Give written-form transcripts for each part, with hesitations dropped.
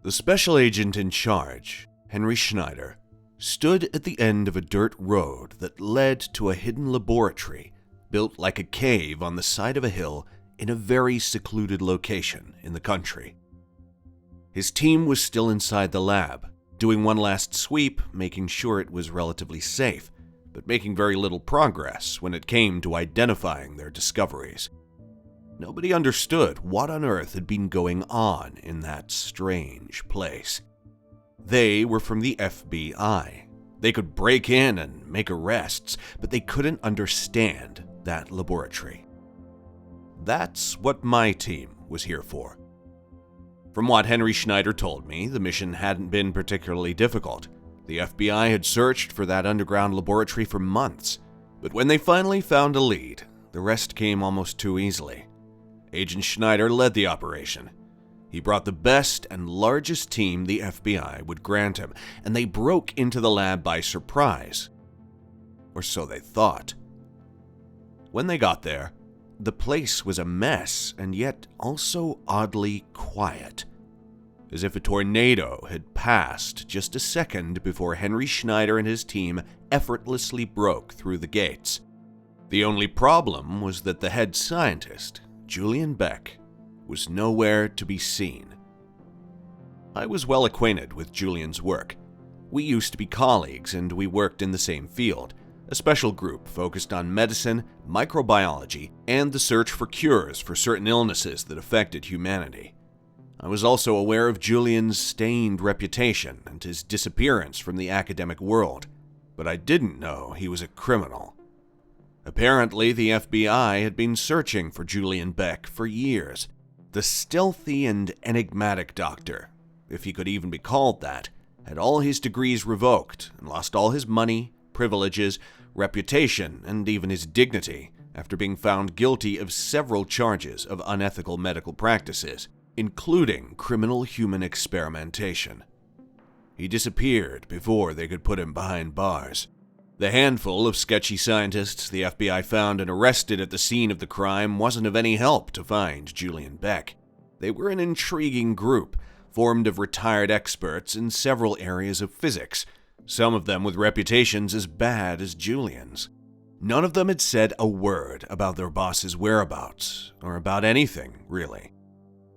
The special agent in charge, Henry Schneider, stood at the end of a dirt road that led to a hidden laboratory built like a cave on the side of a hill in a very secluded location in the country. His team was still inside the lab, doing one last sweep, making sure it was relatively safe, but making very little progress when it came to identifying their discoveries. Nobody understood what on earth had been going on in that strange place. They were from the FBI. They could break in and make arrests, but they couldn't understand that laboratory. That's what my team was here for. From what Henry Schneider told me, the mission hadn't been particularly difficult. The FBI had searched for that underground laboratory for months, but when they finally found a lead, the rest came almost too easily. Agent Schneider led the operation. He brought the best and largest team the FBI would grant him, and they broke into the lab by surprise. Or so they thought. When they got there, the place was a mess and yet also oddly quiet, as if a tornado had passed just a second before Henry Schneider and his team effortlessly broke through the gates. The only problem was that the head scientist, Julian Beck, was nowhere to be seen. I was well acquainted with Julian's work. We used to be colleagues and we worked in the same field, a special group focused on medicine, microbiology, and the search for cures for certain illnesses that affected humanity. I was also aware of Julian's stained reputation and his disappearance from the academic world, but I didn't know he was a criminal. Apparently, the FBI had been searching for Julian Beck for years. The stealthy and enigmatic doctor, if he could even be called that, had all his degrees revoked and lost all his money, privileges, reputation, and even his dignity after being found guilty of several charges of unethical medical practices, including criminal human experimentation. He disappeared before they could put him behind bars. The handful of sketchy scientists the FBI found and arrested at the scene of the crime wasn't of any help to find Julian Beck. They were an intriguing group, formed of retired experts in several areas of physics, some of them with reputations as bad as Julian's. None of them had said a word about their boss's whereabouts, or about anything, really.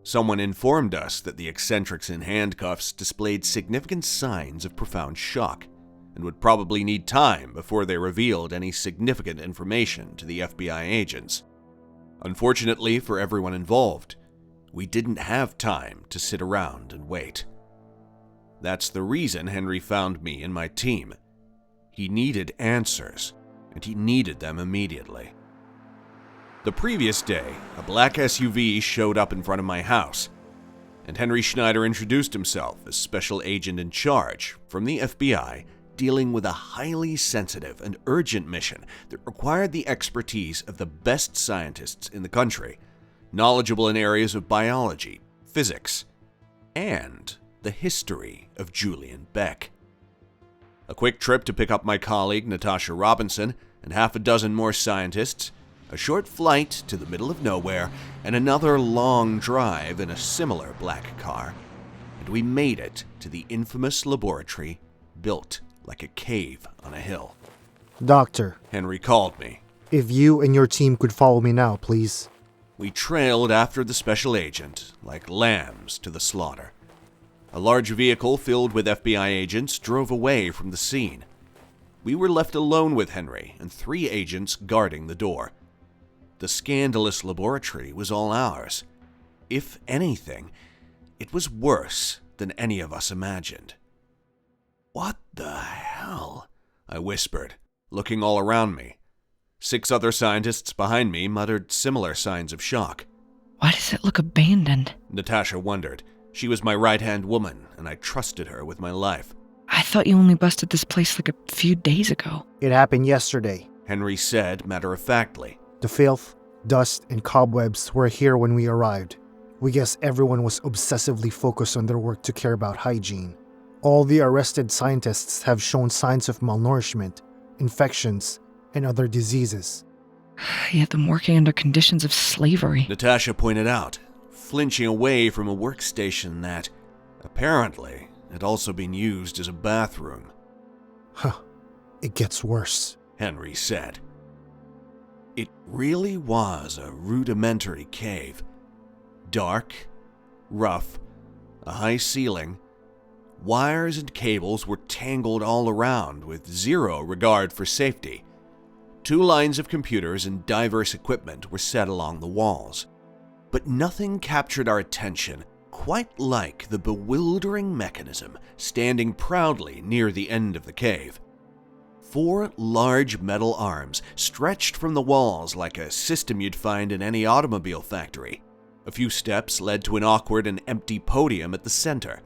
Someone informed us that the eccentrics in handcuffs displayed significant signs of profound shock, and would probably need time before they revealed any significant information to the FBI agents. Unfortunately for everyone involved, we didn't have time to sit around and wait. That's the reason Henry found me and my team. He needed answers, and he needed them immediately. The previous day, a black SUV showed up in front of my house, and Henry Schneider introduced himself as special agent in charge from the FBI, dealing with a highly sensitive and urgent mission that required the expertise of the best scientists in the country, knowledgeable in areas of biology, physics, and the history of Julian Beck. A quick trip to pick up my colleague Natasha Robinson and half a dozen more scientists, a short flight to the middle of nowhere, and another long drive in a similar black car, and we made it to the infamous laboratory built like a cave on a hill. Doctor, Henry called me. If you and your team could follow me now, please. We trailed after the special agent like lambs to the slaughter. A large vehicle filled with FBI agents drove away from the scene. We were left alone with Henry and 3 agents guarding the door. The scandalous laboratory was all ours. If anything, it was worse than any of us imagined. "What the hell?" I whispered, looking all around me. 6 other scientists behind me muttered similar signs of shock. Why does it look abandoned? Natasha wondered. She was my right-hand woman, and I trusted her with my life. I thought you only busted this place like a few days ago. It happened yesterday. Henry said matter-of-factly. The filth, dust, and cobwebs were here when we arrived. We guess everyone was obsessively focused on their work to care about hygiene. All the arrested scientists have shown signs of malnourishment, infections, and other diseases. You have them working under conditions of slavery. Natasha pointed out, flinching away from a workstation that, Apparently, it had also been used as a bathroom. Huh. It gets worse, Henry said. It really was a rudimentary cave. Dark, rough, a high ceiling. Wires and cables were tangled all around with zero regard for safety. 2 lines of computers and diverse equipment were set along the walls. But nothing captured our attention quite like the bewildering mechanism standing proudly near the end of the cave. 4 large metal arms stretched from the walls like a system you'd find in any automobile factory. A few steps led to an awkward and empty podium at the center.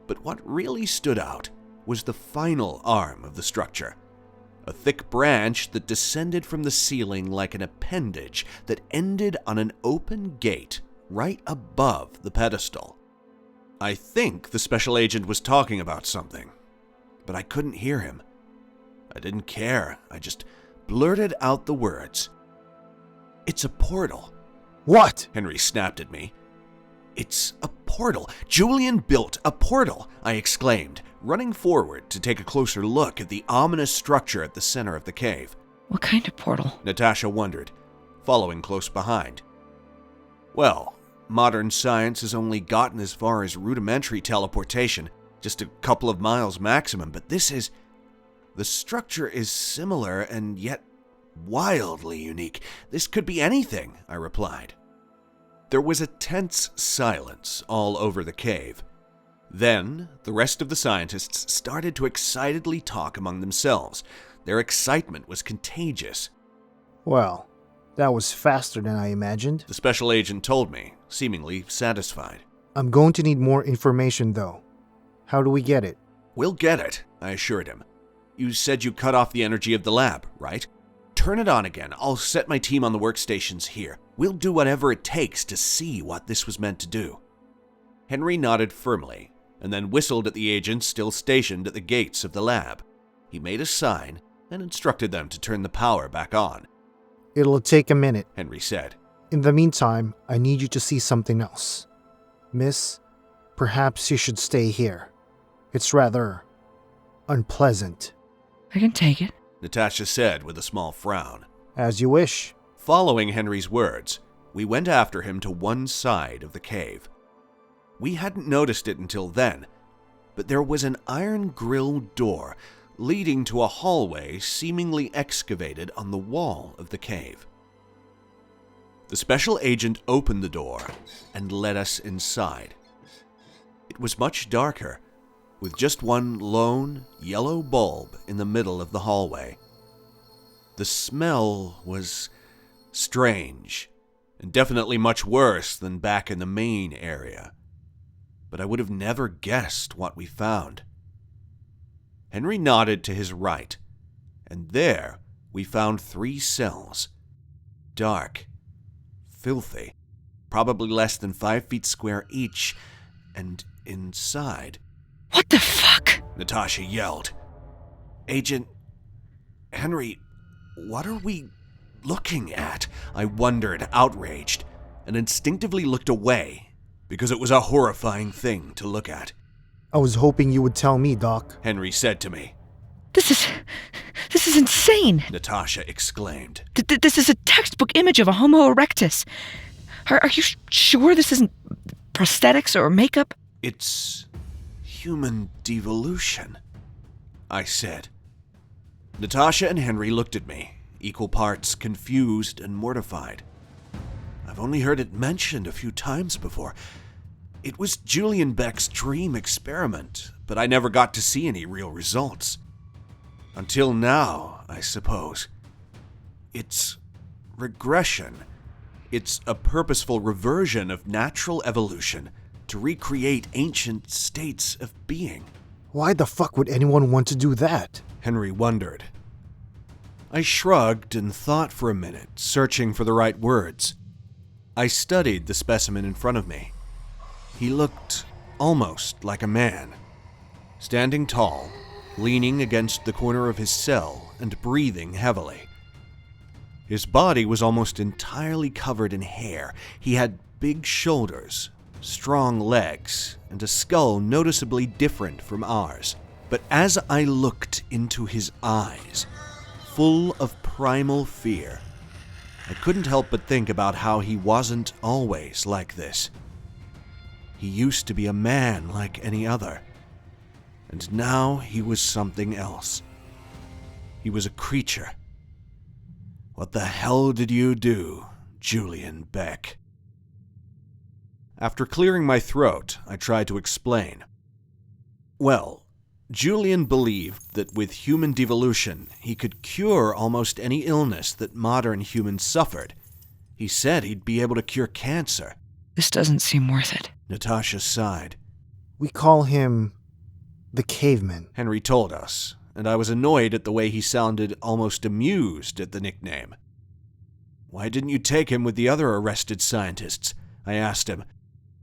But what really stood out was the final arm of the structure. A thick branch that descended from the ceiling like an appendage that ended on an open gate right above the pedestal. I think the special agent was talking about something, but I couldn't hear him. I didn't care. I just blurted out the words. "It's a portal." What? Henry snapped at me. "It's a portal. Julian built a portal," I exclaimed, running forward to take a closer look at the ominous structure at the center of the cave. What kind of portal? Natasha wondered, following close behind. Well, modern science has only gotten as far as rudimentary teleportation, just a couple of miles maximum, but the structure is similar and yet wildly unique. This could be anything, I replied. There was a tense silence all over the cave. Then, the rest of the scientists started to excitedly talk among themselves. Their excitement was contagious. Well, that was faster than I imagined. The special agent told me, seemingly satisfied. I'm going to need more information, though. How do we get it? We'll get it, I assured him. You said you cut off the energy of the lab, right? Turn it on again. I'll set my team on the workstations here. We'll do whatever it takes to see what this was meant to do. Henry nodded firmly, and then whistled at the agents still stationed at the gates of the lab. He made a sign and instructed them to turn the power back on. It'll take a minute, Henry said. In the meantime, I need you to see something else. Miss, perhaps you should stay here. It's rather unpleasant. I can take it, Natasha said with a small frown. As you wish. Following Henry's words, we went after him to one side of the cave. We hadn't noticed it until then, but there was an iron grille door leading to a hallway seemingly excavated on the wall of the cave. The special agent opened the door and led us inside. It was much darker, with just one lone yellow bulb in the middle of the hallway. The smell was strange, and definitely much worse than back in the main area. But I would have never guessed what we found. Henry nodded to his right, and there we found 3 cells. Dark, filthy, probably less than 5 feet square each, and inside... What the fuck? Natasha yelled. Agent Henry, what are we looking at? I wondered, outraged, and instinctively looked away, because it was a horrifying thing to look at. I was hoping you would tell me, Doc. Henry said to me. This is insane! Natasha exclaimed. This is a textbook image of a Homo erectus. Are you sure this isn't prosthetics or makeup? It's human devolution, I said. Natasha and Henry looked at me, equal parts confused and mortified. I've only heard it mentioned a few times before. It was Julian Beck's dream experiment, but I never got to see any real results. Until now, I suppose. It's regression. It's a purposeful reversion of natural evolution to recreate ancient states of being. Why the fuck would anyone want to do that? Henry wondered. I shrugged and thought for a minute, searching for the right words. I studied the specimen in front of me. He looked almost like a man, standing tall, leaning against the corner of his cell and breathing heavily. His body was almost entirely covered in hair. He had big shoulders, strong legs, and a skull noticeably different from ours. But as I looked into his eyes, full of primal fear, I couldn't help but think about how he wasn't always like this. He used to be a man like any other, and now he was something else. He was a creature. What the hell did you do, Julian Beck? After clearing my throat, I tried to explain. Well, Julian believed that with human devolution, he could cure almost any illness that modern humans suffered. He said he'd be able to cure cancer. This doesn't seem worth it. Natasha sighed. We call him the caveman. Henry told us, and I was annoyed at the way he sounded almost amused at the nickname. Why didn't you take him with the other arrested scientists? I asked him,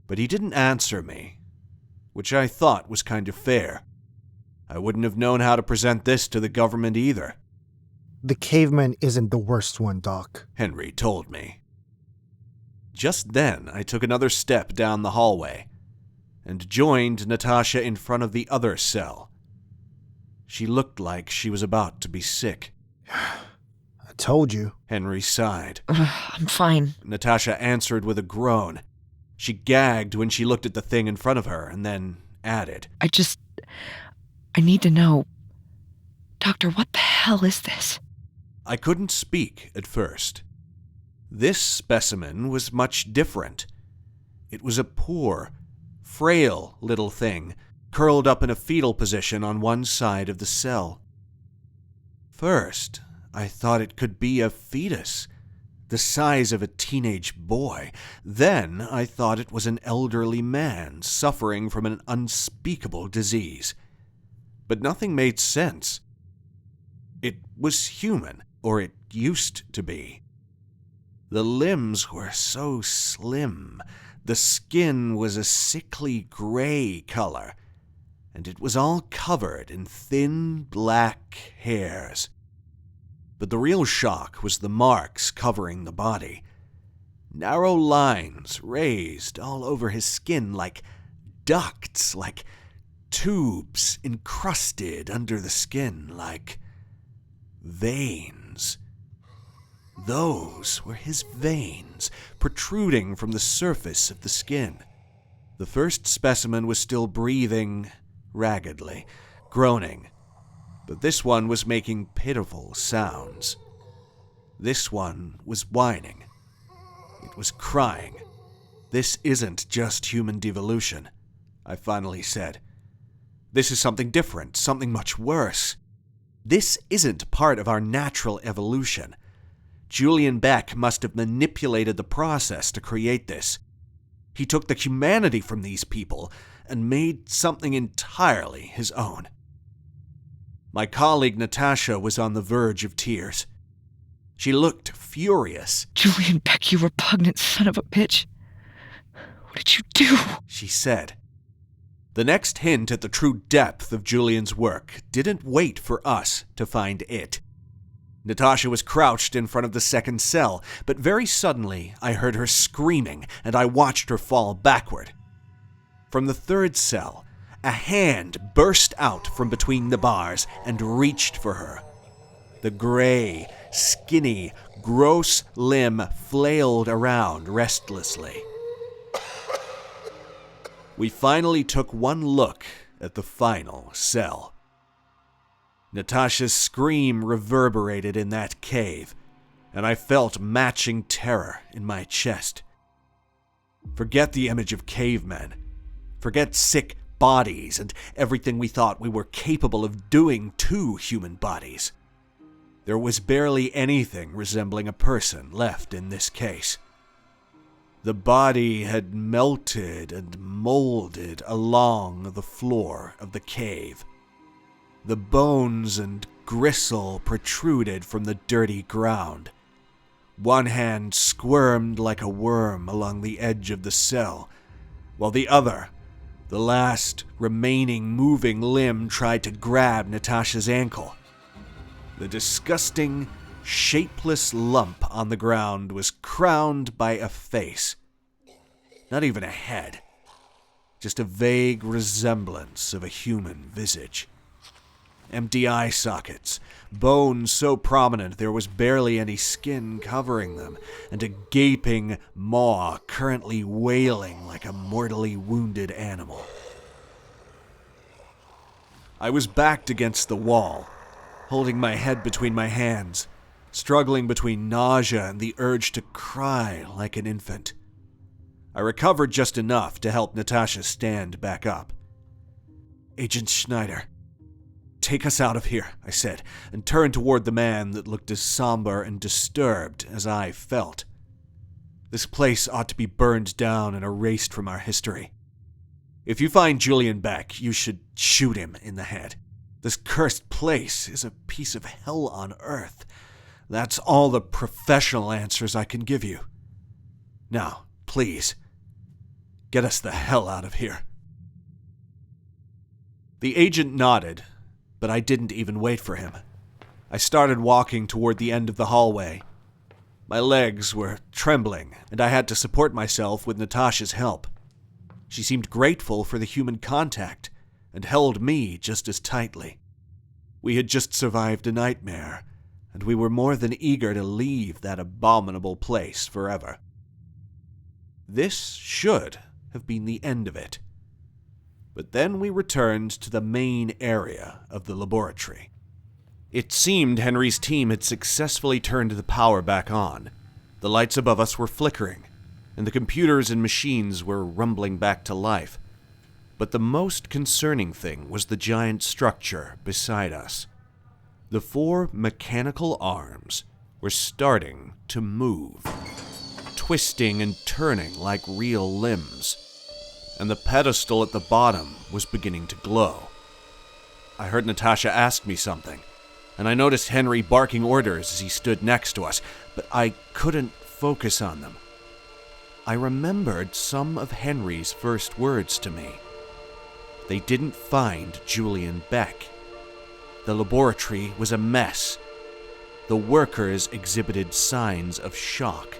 but he didn't answer me, which I thought was kind of fair. I wouldn't have known how to present this to the government either. The caveman isn't the worst one, Doc, Henry told me. Just then, I took another step down the hallway and joined Natasha in front of the other cell. She looked like she was about to be sick. I told you. Henry sighed. I'm fine. Natasha answered with a groan. She gagged when she looked at the thing in front of her and then added, I need to know. Doctor, what the hell is this? I couldn't speak at first. This specimen was much different. It was a poor, frail little thing, curled up in a fetal position on one side of the cell. First, I thought it could be a fetus, the size of a teenage boy. Then I thought it was an elderly man suffering from an unspeakable disease. But nothing made sense. It was human, or it used to be. The limbs were so slim, the skin was a sickly gray color, and it was all covered in thin black hairs. But the real shock was the marks covering the body. Narrow lines raised all over his skin like ducts, like tubes encrusted under the skin, like veins. Those were his veins, protruding from the surface of the skin. The first specimen was still breathing raggedly, groaning, but this one was making pitiful sounds. This one was whining. It was crying. This isn't just human devolution, I finally said. This is something different, something much worse. This isn't part of our natural evolution. Julian Beck must have manipulated the process to create this. He took the humanity from these people and made something entirely his own. My colleague Natasha was on the verge of tears. She looked furious. Julian Beck, you repugnant son of a bitch. What did you do? She said. The next hint at the true depth of Julian's work didn't wait for us to find it. Natasha was crouched in front of the second cell, but very suddenly I heard her screaming and I watched her fall backward. From the third cell, a hand burst out from between the bars and reached for her. The gray, skinny, gross limb flailed around restlessly. We finally took one look at the final cell. Natasha's scream reverberated in that cave, and I felt matching terror in my chest. Forget the image of cavemen. Forget sick bodies and everything we thought we were capable of doing to human bodies. There was barely anything resembling a person left in this case. The body had melted and molded along the floor of the cave. The bones and gristle protruded from the dirty ground. One hand squirmed like a worm along the edge of the cell, while the other, the last remaining moving limb, tried to grab Natasha's ankle. The disgusting, shapeless lump on the ground was crowned by a face. Not even a head. just a vague resemblance of a human visage. Empty eye sockets, bones so prominent there was barely any skin covering them, and a gaping maw currently wailing like a mortally wounded animal. I was backed against the wall, holding my head between my hands, struggling between nausea and the urge to cry like an infant. I recovered just enough to help Natasha stand back up. "Agent Schneider, take us out of here," I said, and turned toward the man that looked as somber and disturbed as I felt. "This place ought to be burned down and erased from our history. If you find Julian Beck, you should shoot him in the head. This cursed place is a piece of hell on earth. That's all the professional answers I can give you. Now, please, get us the hell out of here." The agent nodded, but I didn't even wait for him. I started walking toward the end of the hallway. My legs were trembling, and I had to support myself with Natasha's help. She seemed grateful for the human contact, and held me just as tightly. We had just survived a nightmare, and we were more than eager to leave that abominable place forever. This should have been the end of it. But then we returned to the main area of the laboratory. It seemed Henry's team had successfully turned the power back on. The lights above us were flickering, and the computers and machines were rumbling back to life. But the most concerning thing was the giant structure beside us. The 4 mechanical arms were starting to move, twisting and turning like real limbs, and the pedestal at the bottom was beginning to glow. I heard Natasha ask me something, and I noticed Henry barking orders as he stood next to us, but I couldn't focus on them. I remembered some of Henry's first words to me. They didn't find Julian Beck. The laboratory was a mess. The workers exhibited signs of shock.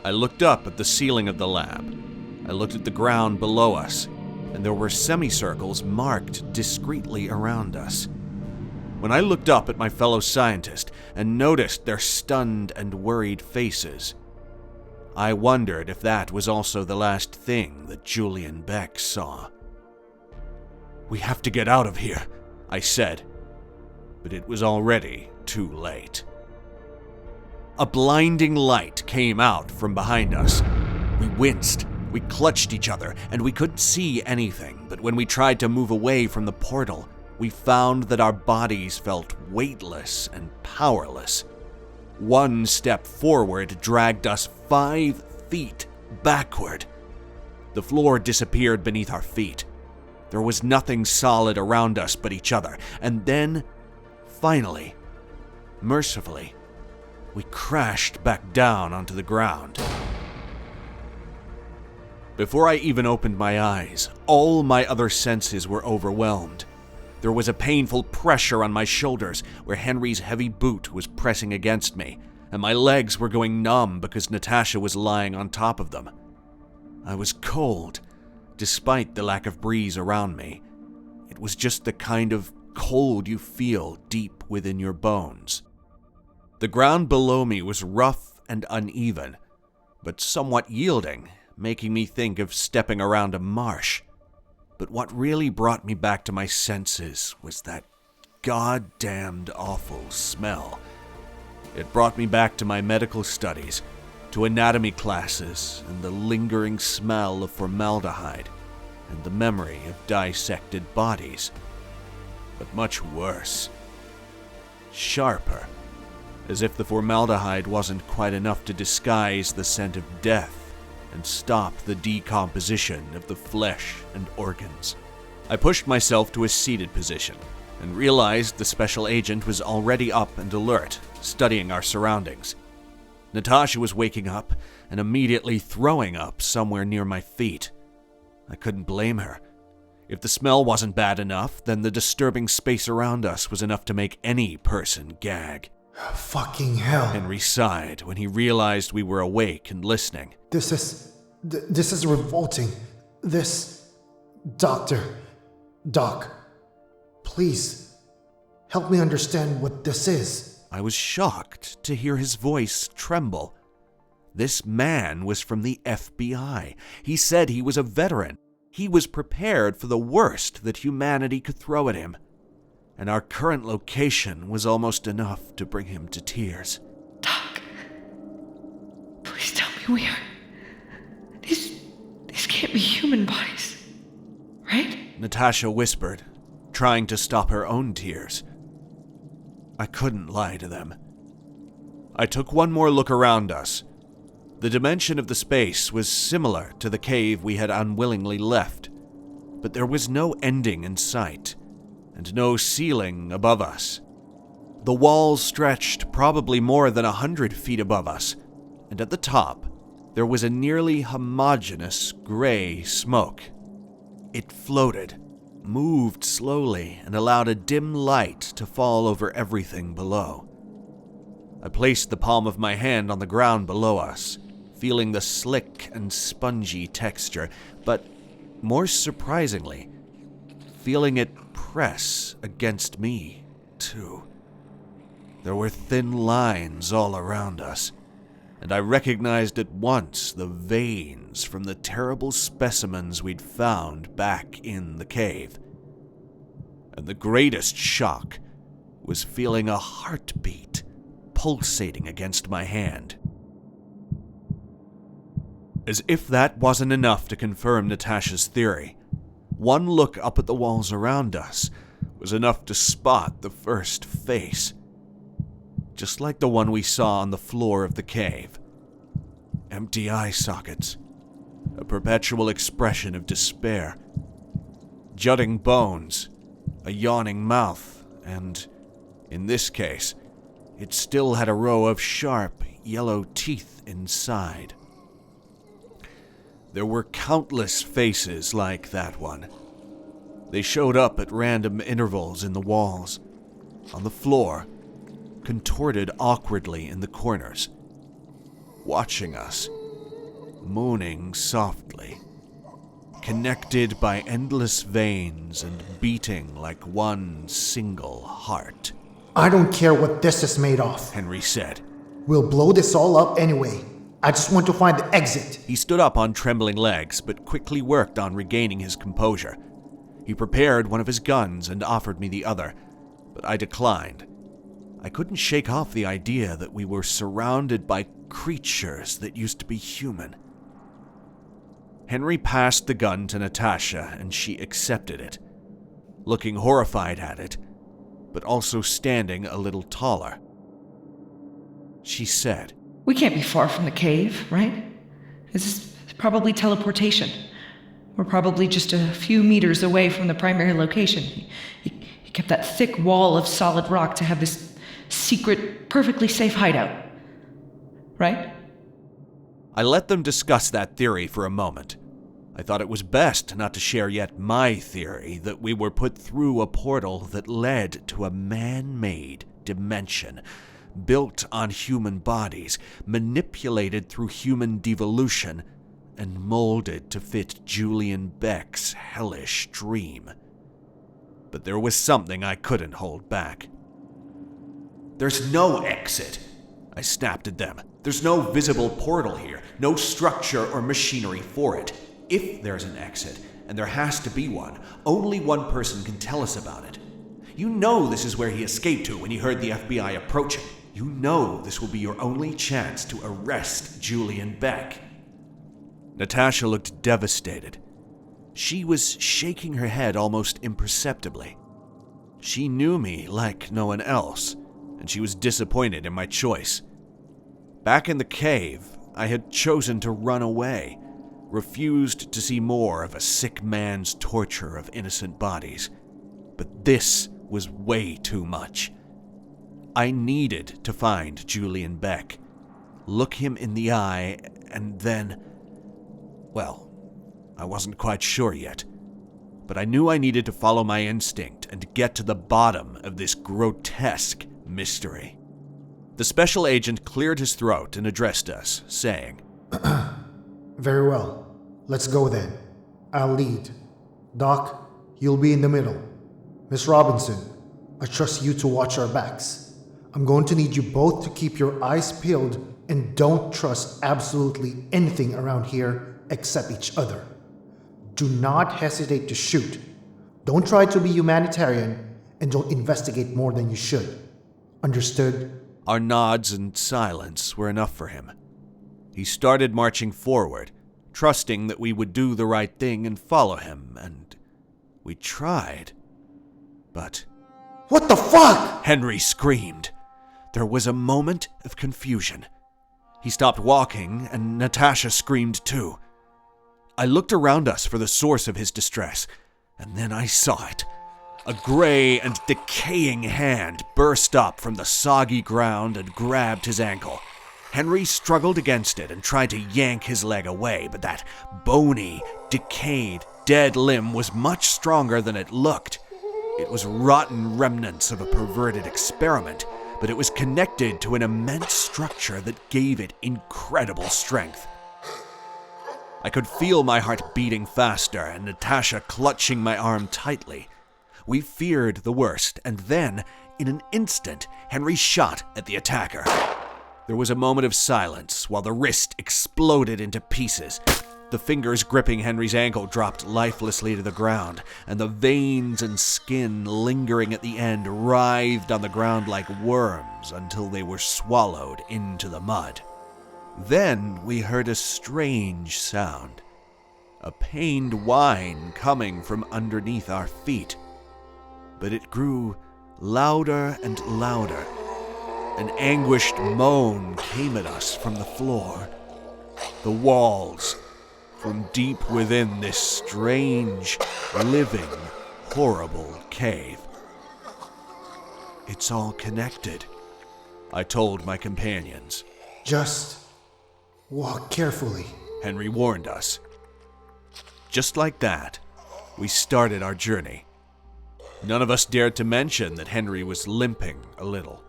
I looked up at the ceiling of the lab. I looked at the ground below us, and there were semicircles marked discreetly around us. When I looked up at my fellow scientist and noticed their stunned and worried faces, I wondered if that was also the last thing that Julian Beck saw. "We have to get out of here," I said, but it was already too late. A blinding light came out from behind us. We winced, we clutched each other, and we couldn't see anything, but when we tried to move away from the portal, we found that our bodies felt weightless and powerless. One step forward dragged us 5 feet backward. The floor disappeared beneath our feet. There was nothing solid around us but each other, and then, finally, mercifully, we crashed back down onto the ground. Before I even opened my eyes, all my other senses were overwhelmed. There was a painful pressure on my shoulders where Henry's heavy boot was pressing against me, and my legs were going numb because Natasha was lying on top of them. I was cold, despite the lack of breeze around me. It was just the kind of cold you feel deep within your bones. The ground below me was rough and uneven, but somewhat yielding, making me think of stepping around a marsh. But what really brought me back to my senses was that goddamned awful smell. It brought me back to my medical studies, to anatomy classes, and the lingering smell of formaldehyde, and the memory of dissected bodies. But much worse. Sharper, as if the formaldehyde wasn't quite enough to disguise the scent of death and stop the decomposition of the flesh and organs. I pushed myself to a seated position and realized the special agent was already up and alert, studying our surroundings. Natasha was waking up and immediately throwing up somewhere near my feet. I couldn't blame her. If the smell wasn't bad enough, then the disturbing space around us was enough to make any person gag. Fucking hell. Henry sighed when he realized we were awake and listening. This is revolting. This Doc, please, help me understand what this is. I was shocked to hear his voice tremble. This man was from the FBI. He said he was a veteran. He was prepared for the worst that humanity could throw at him. And our current location was almost enough to bring him to tears. Doc, please tell me we are... These can't be human bodies, right? Natasha whispered, trying to stop her own tears. I couldn't lie to them. I took one more look around us. The dimension of the space was similar to the cave we had unwillingly left, but there was no ending in sight, and no ceiling above us. The walls stretched probably more than 100 feet above us, and at the top, there was a nearly homogeneous gray smoke. It floated, moved slowly, and allowed a dim light to fall over everything below. I placed the palm of my hand on the ground below us, feeling the slick and spongy texture, but more surprisingly, feeling it press against me, too. There were thin lines all around us, and I recognized at once the veins from the terrible specimens we'd found back in the cave. And the greatest shock was feeling a heartbeat pulsating against my hand. As if that wasn't enough to confirm Natasha's theory, one look up at the walls around us was enough to spot the first face. Just like the one we saw on the floor of the cave. Empty eye sockets, a perpetual expression of despair, jutting bones, a yawning mouth, and, in this case, it still had a row of sharp, yellow teeth inside. There were countless faces like that one. They showed up at random intervals in the walls, on the floor, contorted awkwardly in the corners, watching us, moaning softly, connected by endless veins and beating like one single heart. I don't care what this is made of, Henry said. We'll blow this all up anyway. I just want to find the exit. He stood up on trembling legs, but quickly worked on regaining his composure. He prepared one of his guns and offered me the other, but I declined. I couldn't shake off the idea that we were surrounded by creatures that used to be human. Henry passed the gun to Natasha, and she accepted it, looking horrified at it, but also standing a little taller. She said, We can't be far from the cave, right? This is probably teleportation. We're probably just a few meters away from the primary location. He kept that thick wall of solid rock to have this secret, perfectly safe hideout. Right? I let them discuss that theory for a moment. I thought it was best not to share yet my theory that we were put through a portal that led to a man-made dimension, built on human bodies, manipulated through human devolution, and molded to fit Julian Beck's hellish dream. But there was something I couldn't hold back. There's no exit, I snapped at them. There's no visible portal here, no structure or machinery for it. If there's an exit, and there has to be one, only one person can tell us about it. You know this is where he escaped to when he heard the FBI approaching. You know this will be your only chance to arrest Julian Beck. Natasha looked devastated. She was shaking her head almost imperceptibly. She knew me like no one else, and she was disappointed in my choice. Back in the cave, I had chosen to run away, refused to see more of a sick man's torture of innocent bodies. But this was way too much. I needed to find Julian Beck, look him in the eye, and then... Well, I wasn't quite sure yet, but I knew I needed to follow my instinct and get to the bottom of this grotesque mystery. The special agent cleared his throat and addressed us, saying, Very well. Let's go then. I'll lead. Doc, you'll be in the middle. Miss Robinson, I trust you to watch our backs. I'm going to need you both to keep your eyes peeled and don't trust absolutely anything around here except each other. Do not hesitate to shoot. Don't try to be humanitarian and don't investigate more than you should. Understood? Our nods and silence were enough for him. He started marching forward, trusting that we would do the right thing and follow him, and we tried. But... What the fuck? Henry screamed. There was a moment of confusion. He stopped walking, and Natasha screamed too. I looked around us for the source of his distress, and then I saw it. A gray and decaying hand burst up from the soggy ground and grabbed his ankle. Henry struggled against it and tried to yank his leg away, but that bony, decayed, dead limb was much stronger than it looked. It was rotten remnants of a perverted experiment, but it was connected to an immense structure that gave it incredible strength. I could feel my heart beating faster and Natasha clutching my arm tightly. We feared the worst, and then, in an instant, Henry shot at the attacker. There was a moment of silence while the wrist exploded into pieces. The fingers gripping Henry's ankle dropped lifelessly to the ground, and the veins and skin lingering at the end writhed on the ground like worms until they were swallowed into the mud. Then we heard a strange sound, a pained whine coming from underneath our feet. But it grew louder and louder. An anguished moan came at us from the floor. The walls, from deep within this strange, living, horrible cave. It's all connected, I told my companions. Just walk carefully, Henry warned us. Just like that, we started our journey. None of us dared to mention that Henry was limping a little.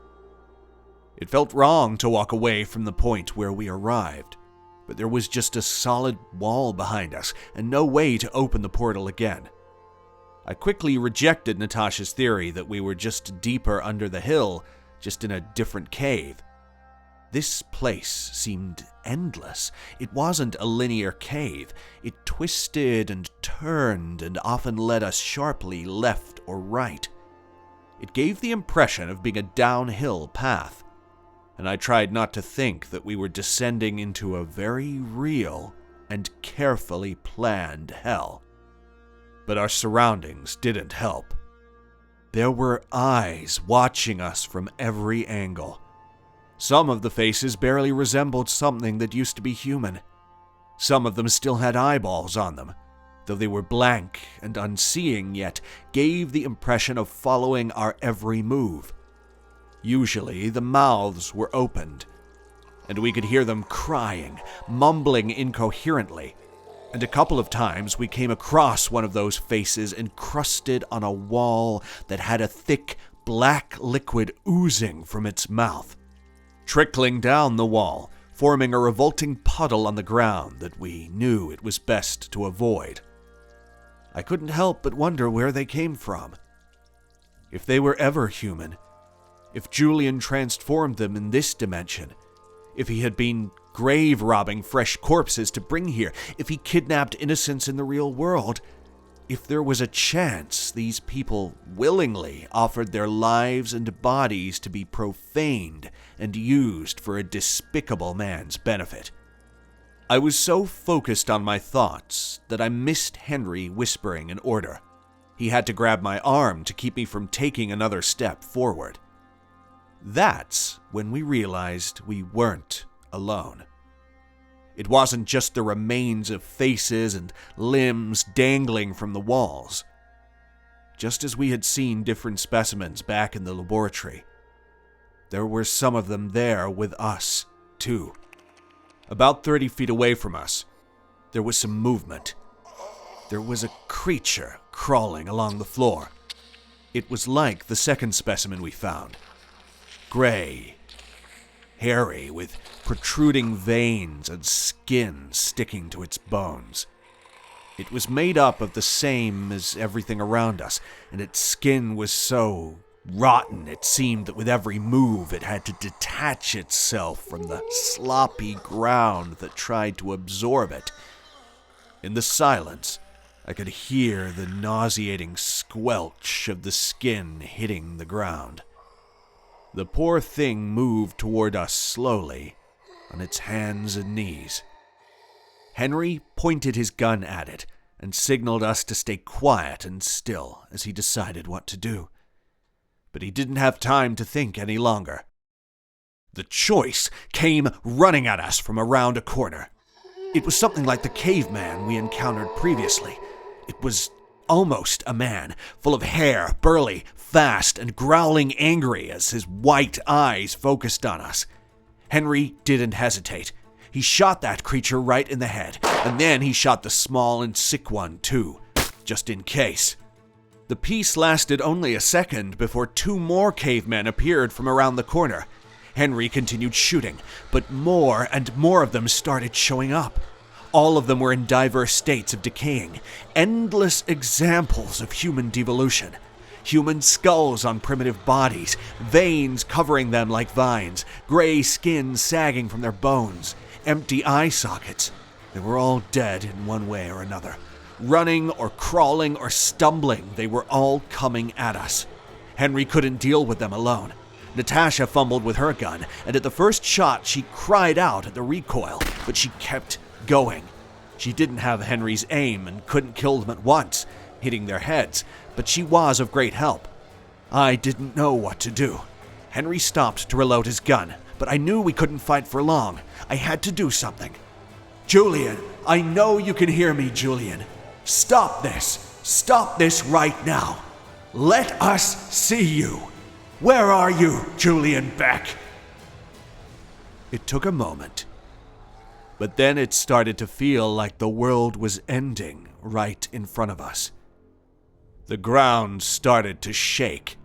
It felt wrong to walk away from the point where we arrived, but there was just a solid wall behind us and no way to open the portal again. I quickly rejected Natasha's theory that we were just deeper under the hill, just in a different cave. This place seemed endless. It wasn't a linear cave. It twisted and turned and often led us sharply left or right. It gave the impression of being a downhill path, and I tried not to think that we were descending into a very real and carefully planned hell. But our surroundings didn't help. There were eyes watching us from every angle. Some of the faces barely resembled something that used to be human. Some of them still had eyeballs on them, though they were blank and unseeing, yet gave the impression of following our every move. Usually the mouths were opened, and we could hear them crying, mumbling incoherently, and a couple of times we came across one of those faces encrusted on a wall that had a thick, black liquid oozing from its mouth, trickling down the wall, forming a revolting puddle on the ground that we knew it was best to avoid. I couldn't help but wonder where they came from. If they were ever human, if Julian transformed them in this dimension, if he had been grave robbing fresh corpses to bring here, if he kidnapped innocents in the real world, if there was a chance these people willingly offered their lives and bodies to be profaned and used for a despicable man's benefit. I was so focused on my thoughts that I missed Henry whispering an order. He had to grab my arm to keep me from taking another step forward. That's when we realized we weren't alone. It wasn't just the remains of faces and limbs dangling from the walls. Just as we had seen different specimens back in the laboratory, there were some of them there with us, too. About 30 feet away from us, there was some movement. There was a creature crawling along the floor. It was like the second specimen we found. Gray, hairy, with protruding veins and skin sticking to its bones. It was made up of the same as everything around us, and its skin was so rotten it seemed that with every move it had to detach itself from the sloppy ground that tried to absorb it. In the silence, I could hear the nauseating squelch of the skin hitting the ground. The poor thing moved toward us slowly, on its hands and knees. Henry pointed his gun at it and signaled us to stay quiet and still as he decided what to do. But he didn't have time to think any longer. The choice came running at us from around a corner. It was something like the caveman we encountered previously. It was almost a man, full of hair, burly, fast, and growling angry as his white eyes focused on us. Henry didn't hesitate. He shot that creature right in the head, and then he shot the small and sick one too, just in case. The piece lasted only a second before 2 more cavemen appeared from around the corner. Henry continued shooting, but more and more of them started showing up. All of them were in diverse states of decaying, endless examples of human devolution. Human skulls on primitive bodies, veins covering them like vines, gray skin sagging from their bones, empty eye sockets. They were all dead in one way or another. Running or crawling or stumbling, they were all coming at us. Henry couldn't deal with them alone. Natasha fumbled with her gun, and at the first shot she cried out at the recoil, but she kept going. She didn't have Henry's aim and couldn't kill them at once, hitting their heads, but she was of great help. I didn't know what to do. Henry stopped to reload his gun, but I knew we couldn't fight for long. I had to do something. Julian, I know you can hear me, Julian. Stop this. Stop this right now. Let us see you. Where are you, Julian Beck? It took a moment, but then it started to feel like the world was ending right in front of us. The ground started to shake,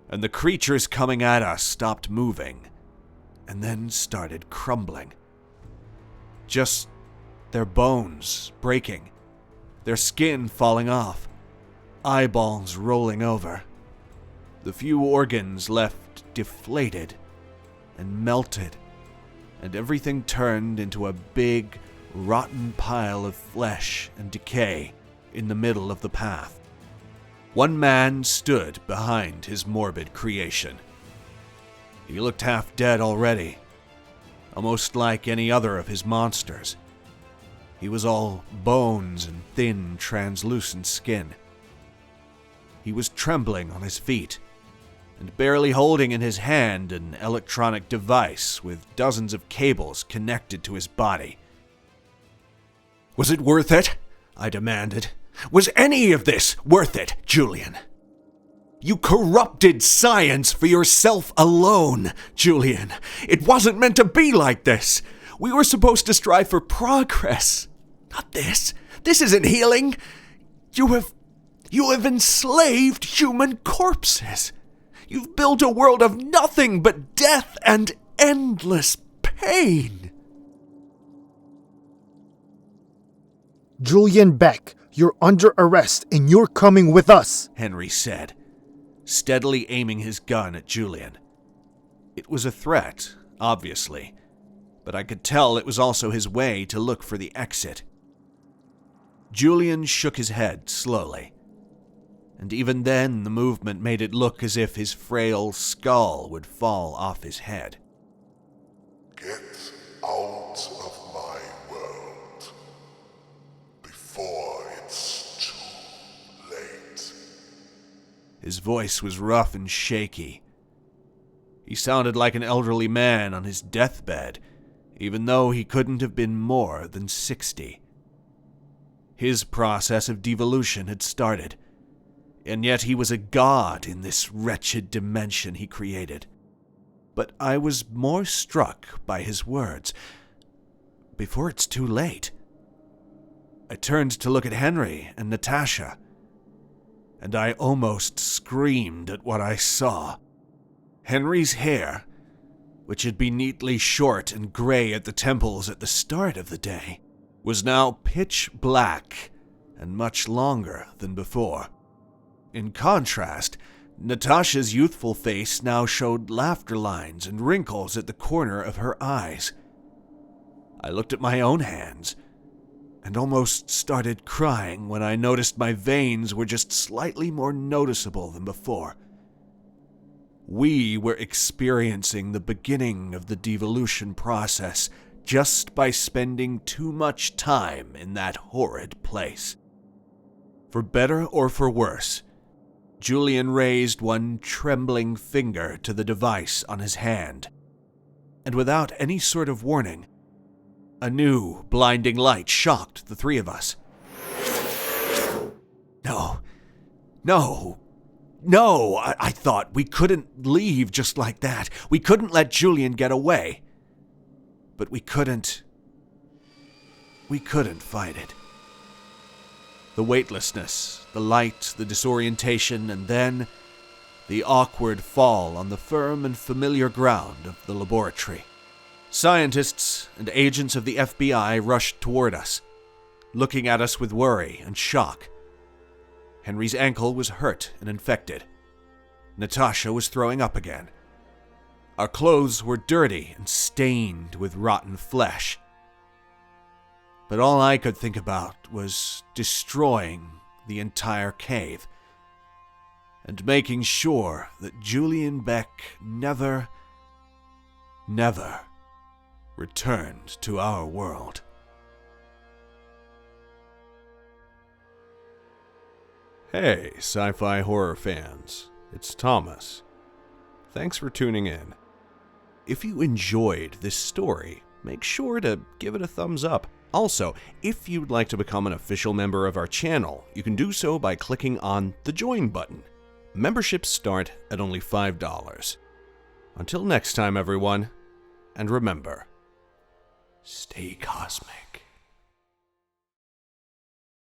and the creatures coming at us stopped moving, and then started crumbling. Just their bones breaking, their skin falling off, eyeballs rolling over. The few organs left deflated and melted, and everything turned into a big, rotten pile of flesh and decay in the middle of the path. One man stood behind his morbid creation. He looked half dead already, almost like any other of his monsters. He was all bones and thin, translucent skin. He was trembling on his feet, and barely holding in his hand an electronic device with dozens of cables connected to his body. "Was it worth it?" I demanded. "Was any of this worth it, Julian? You corrupted science for yourself alone, Julian. It wasn't meant to be like this. We were supposed to strive for progress. Not this. This isn't healing. You have enslaved human corpses. You've built a world of nothing but death and endless pain." Julian Beck, you're under arrest and you're coming with us, Henry said, steadily aiming his gun at Julian. It was a threat, obviously, but I could tell it was also his way to look for the exit. Julian shook his head slowly, and even then the movement made it look as if his frail skull would fall off his head. "Get out of my world before it's too late." His voice was rough and shaky. He sounded like an elderly man on his deathbed, even though he couldn't have been more than 60. His process of devolution had started, and yet he was a god in this wretched dimension he created. But I was more struck by his words. "Before it's too late." I turned to look at Henry and Natasha, and I almost screamed at what I saw. Henry's hair, which had been neatly short and gray at the temples at the start of the day, was now pitch black and much longer than before. In contrast, Natasha's youthful face now showed laughter lines and wrinkles at the corner of her eyes. I looked at my own hands and almost started crying when I noticed my veins were just slightly more noticeable than before. We were experiencing the beginning of the devolution process just by spending too much time in that horrid place. For better or for worse, Julian raised one trembling finger to the device on his hand, and without any sort of warning, a new blinding light shocked the three of us. No, I thought we couldn't leave just like that. We couldn't let Julian get away. But we couldn't fight it. The weightlessness, the light, the disorientation, and then the awkward fall on the firm and familiar ground of the laboratory. Scientists and agents of the FBI rushed toward us, looking at us with worry and shock. Henry's ankle was hurt and infected. Natasha was throwing up again. Our clothes were dirty and stained with rotten flesh. But all I could think about was destroying the entire cave and making sure that Julian Beck never returned to our world. Hey, sci-fi horror fans, it's Thomas. Thanks for tuning in. If you enjoyed this story, make sure to give it a thumbs up. Also, if you'd like to become an official member of our channel, you can do so by clicking on the Join button. Memberships start at only $5. Until next time, everyone, and remember, stay cosmic.